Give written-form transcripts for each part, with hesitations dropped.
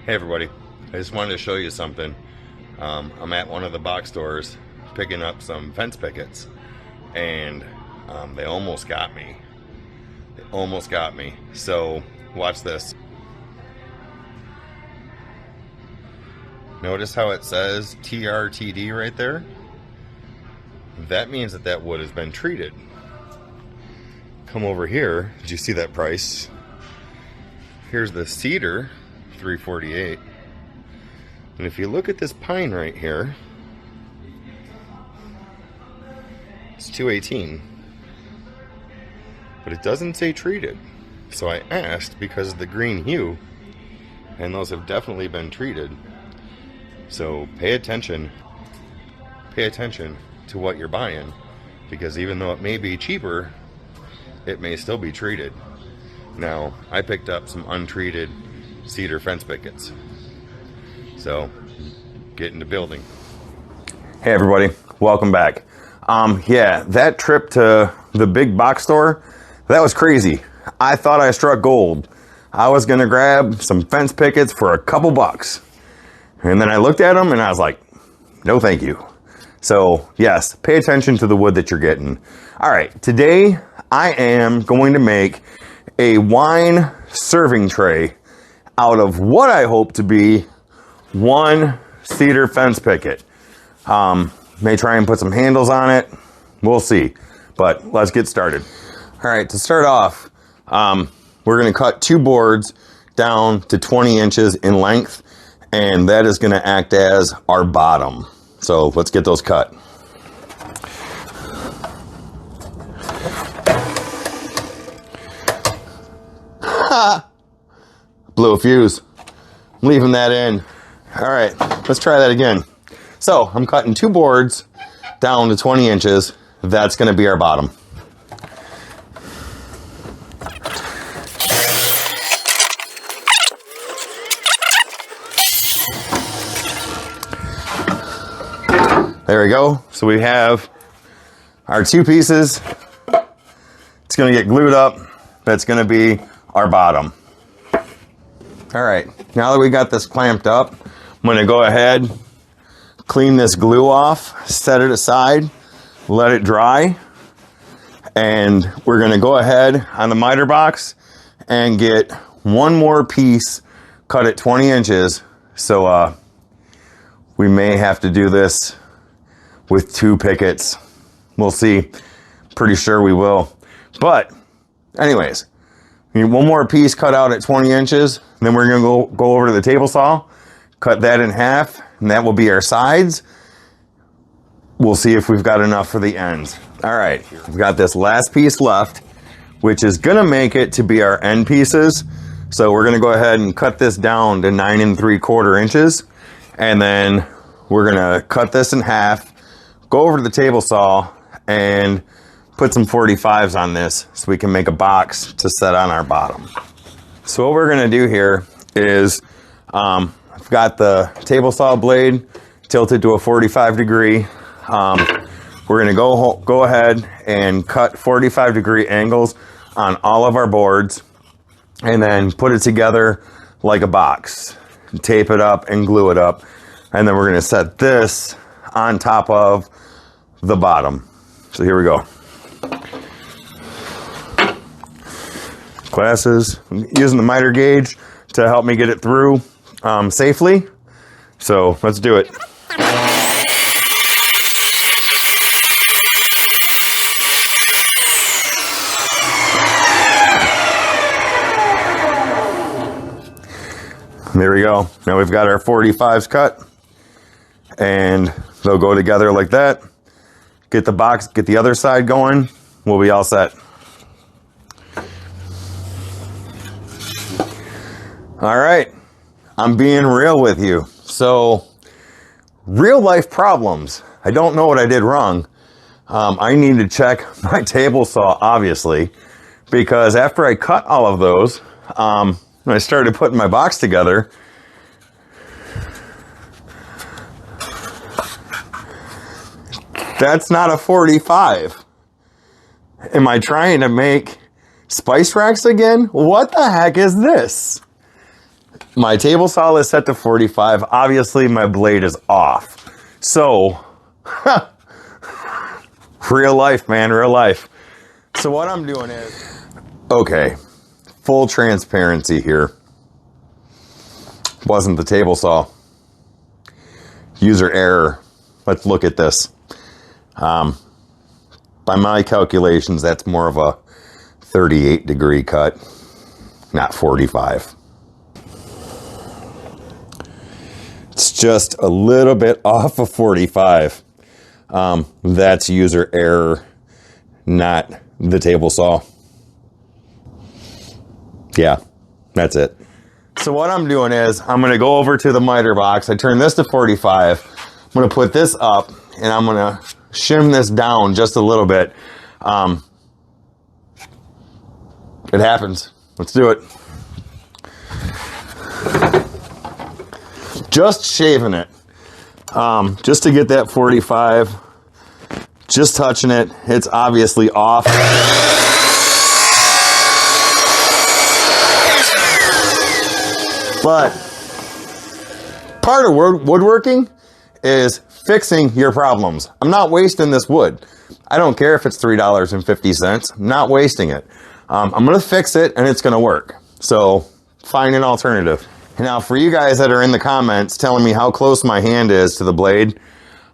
Hey everybody, I just wanted to show you something. I'm at one of the box stores picking up some fence pickets, and they almost got me. They almost got me. So watch this. Notice how it says TRTD right there? That means that that wood has been treated. Come over here. Did you see that price? Here's the cedar, $348. And if you look at this pine right here, it's $218. But it doesn't say treated. So I asked because of the green hue, and those have definitely been treated. So pay attention to what you're buying, because even though it may be cheaper, it may still be treated. Now, I picked up some untreated cedar fence pickets. So, get into building. Hey everybody, welcome back. Yeah, that trip to the big box store, that was crazy. I thought I struck gold. I was gonna grab some fence pickets for a couple bucks. And then I looked at them and I was like, no thank you. So yes, pay attention to the wood that you're getting. All right, today I am going to make a wine serving tray out of what I hope to be one cedar fence picket. May try and put some handles on it. We'll see, but let's get started. All right, to start off, we're gonna cut 2 boards down to 20 inches in length, and that is gonna act as our bottom. So let's get those cut. Blew a fuse. I'm leaving that in. All right, let's try that again. So I'm cutting 2 boards down to 20 inches. That's gonna be our bottom. There we go. So we have our 2 pieces. It's gonna get glued up. That's gonna be our bottom. All right, now that we got this clamped up, I'm gonna go ahead, clean this glue off, set it aside, let it dry, and we're gonna go ahead on the miter box and get 1 more piece cut at 20 inches. So we may have to do this with 2 pickets. We'll see. Pretty sure we will. But anyways, we need 1 more piece cut out at 20 inches. Then we're gonna go over to the table saw, cut that in half, and that will be our sides. We'll see if we've got enough for the ends. All right, we've got this last piece left, which is gonna make it to be our end pieces. So we're gonna go ahead and cut this down to 9 3/4 inches. And then we're gonna cut this in half, go over to the table saw, and put some 45s on this so we can make a box to set on our bottom. So what we're gonna do here is, I've got the table saw blade tilted to a 45 degree. We're gonna go ahead and cut 45 degree angles on all of our boards, and then put it together like a box. Tape it up and glue it up. And then we're gonna set this on top of the bottom. So here we go. Glasses. I'm using the miter gauge to help me get it through safely. So let's do it. There we go. Now we've got our 45s cut, and they'll go together like that. Get the box, get the other side going. We'll be all set. All right, I'm being real with you. So, real life problems. I don't know what I did wrong. I need to check my table saw, obviously, because after I cut all of those, when I started putting my box together, that's not a 45. Am I trying to make spice racks again? What the heck is this? My table saw is set to 45. Obviously, my blade is off. So, real life, man, real life. So what I'm doing is, okay, full transparency here. Wasn't the table saw. User error. Let's look at this. By my calculations, that's more of a 38-degree cut, not 45. It's just a little bit off of 45. That's user error, not the table saw. Yeah, that's it. So what I'm doing is I'm going to go over to the miter box. I turn this to 45. I'm going to put this up and I'm going to shim this down just a little bit. It happens. Let's do it. Just shaving it. Just to get that 45. Just touching it. It's obviously off. But part of woodworking is fixing your problems. I'm not wasting this wood. I don't care if it's $3.50. I'm not wasting it. I'm going to fix it and it's going to work. So find an alternative. Now for you guys that are in the comments telling me how close my hand is to the blade,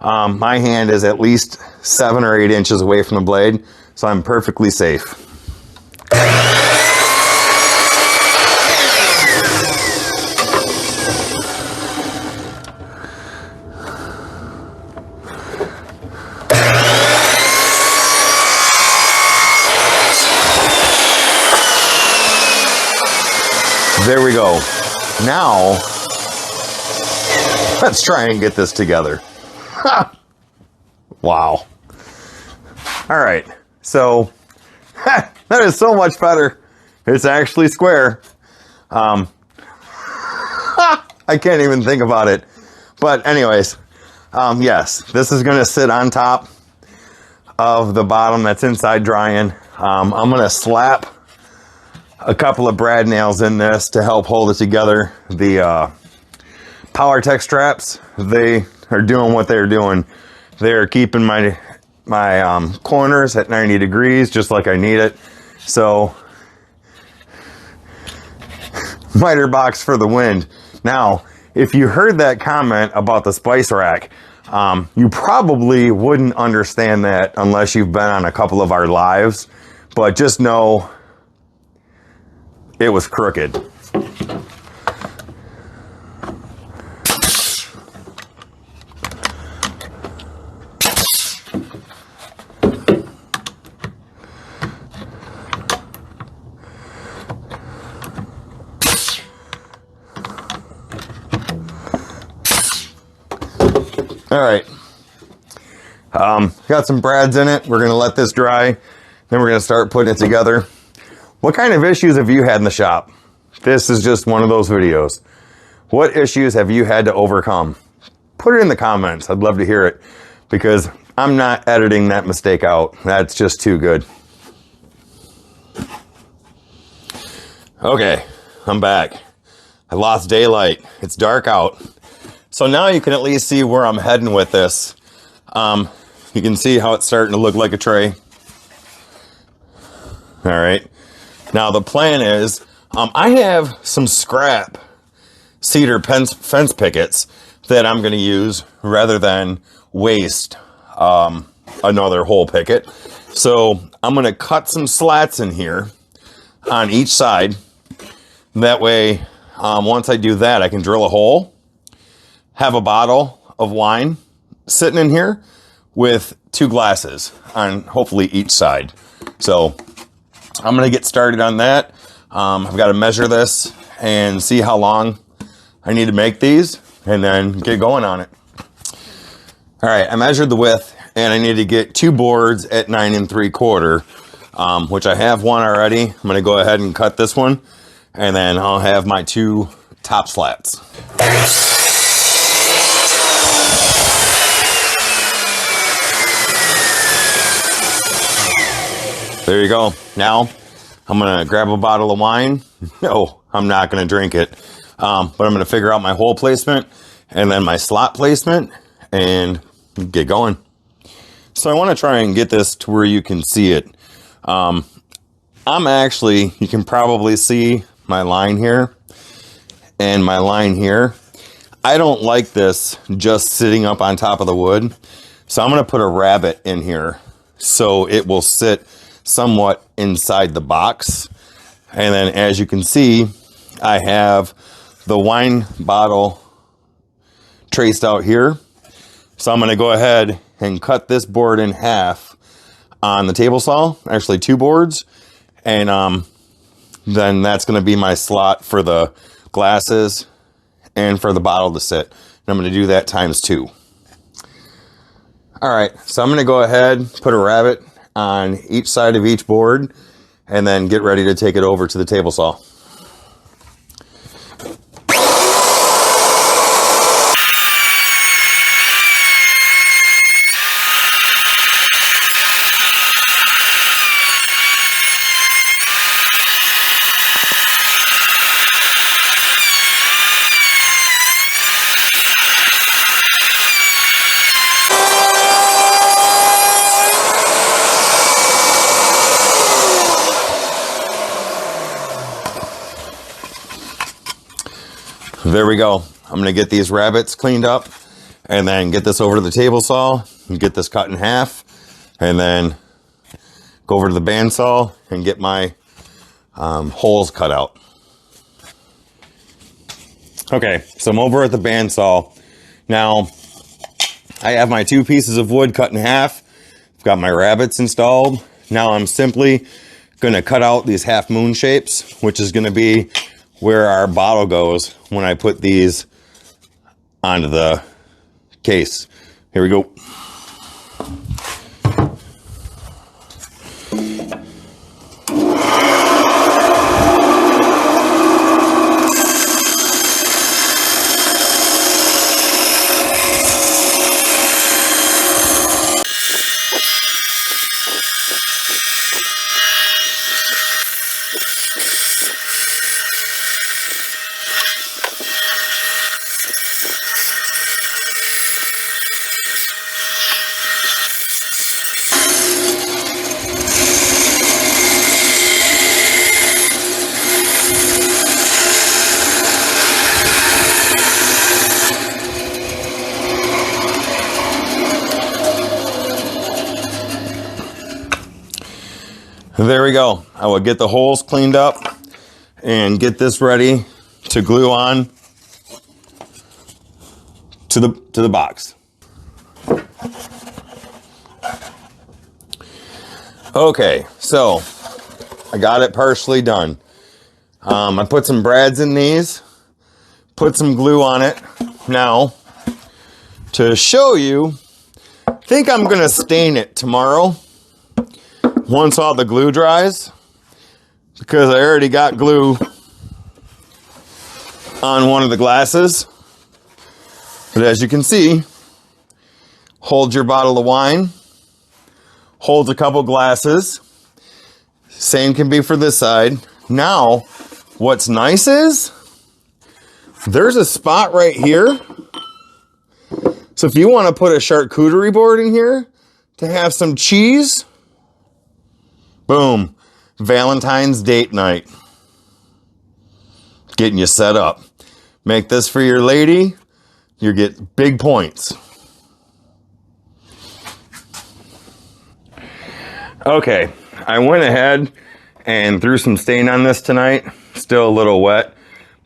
my hand is at least 7 or 8 inches away from the blade, so I'm perfectly safe. There we go. Now, let's try and get this together. Wow. All right. So, that is so much better. It's actually square. I can't even think about it. But anyways, yes, this is going to sit on top of the bottom that's inside drying. I'm going to slap a couple of brad nails in this to help hold it together. The PowerTech straps, they are doing what they're doing. They're keeping my corners at 90 degrees just like I need it. So miter box for the wind. Now, if you heard that comment about the spice rack, you probably wouldn't understand that unless you've been on a couple of our lives, but just know it was crooked. All right. Got some brads in it. We're going to let this dry. Then we're going to start putting it together. What kind of issues have you had in the shop? This is just one of those videos. What issues have you had to overcome? Put it in the comments. I'd love to hear it because I'm not editing that mistake out. That's just too good. Okay, I'm back. I lost daylight. It's dark out. So now you can at least see where I'm heading with this. You can see how it's starting to look like a tray. All right. Now the plan is, I have some scrap cedar fence pickets that I'm going to use rather than waste another whole picket. So I'm going to cut some slats in here on each side. That way, once I do that, I can drill a hole, have a bottle of wine sitting in here with 2 glasses on hopefully each side. So I'm going to get started on that. I've got to measure this and see how long I need to make these and then get going on it. All right, I measured the width and I need to get 2 boards at 9 3/4, which I have one already. I'm going to go ahead and cut this one and then I'll have my 2 top slats. There you go. Now, I'm going to grab a bottle of wine. No, I'm not going to drink it. But I'm going to figure out my hole placement and then my slot placement and get going. So I want to try and get this to where you can see it. I'm actually, you can probably see my line here and my line here. I don't like this just sitting up on top of the wood. So I'm going to put a rabbet in here so it will sit somewhat inside the box. And then as you can see, I have the wine bottle traced out here. So I'm going to go ahead and cut this board in half on the table saw, actually 2 boards. And then that's going to be my slot for the glasses and for the bottle to sit. And I'm going to do that times 2. All right, so I'm going to go ahead, put a rabbet on each side of each board, and then get ready to take it over to the table saw. There we go. I'm going to get these rabbets cleaned up and then get this over to the table saw and get this cut in half and then go over to the bandsaw and get my holes cut out. Okay, so I'm over at the bandsaw. Now, I have my 2 pieces of wood cut in half. I've got my rabbets installed. Now I'm simply going to cut out these half moon shapes, which is going to be where our bottle goes when I put these onto the case. Here we go. There we go. I will get the holes cleaned up and get this ready to glue on to the box. Okay, so I got it partially done. I put some brads in these, put some glue on it. Now, to show you, I think I'm gonna stain it tomorrow once all the glue dries, because I already got glue on one of the glasses. But as you can see, holds your bottle of wine, holds a couple glasses. Same can be for this side. Now, what's nice is there's a spot right here. So if you want to put a charcuterie board in here to have some cheese, boom, Valentine's date night. Getting you set up. Make this for your lady, you get big points. Okay, I went ahead and threw some stain on this tonight. Still a little wet,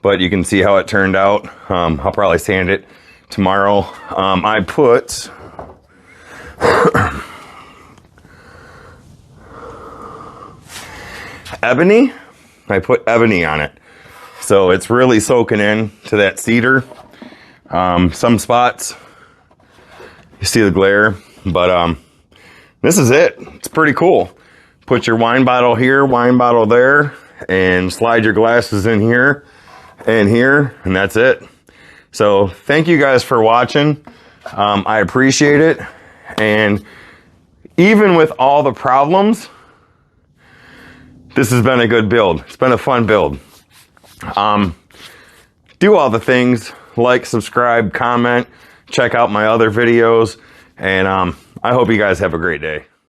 but you can see how it turned out. I'll probably sand it tomorrow. I put ebony. I put ebony on it. So it's really soaking in to that cedar. Some spots, you see the glare, but this is it. It's pretty cool. Put your wine bottle here, wine bottle there, and slide your glasses in here and here, and that's it. So thank you guys for watching. I appreciate it. And even with all the problems, this has been a good build. It's been a fun build. do all the things, like, subscribe, comment, check out my other videos, and I hope you guys have a great day.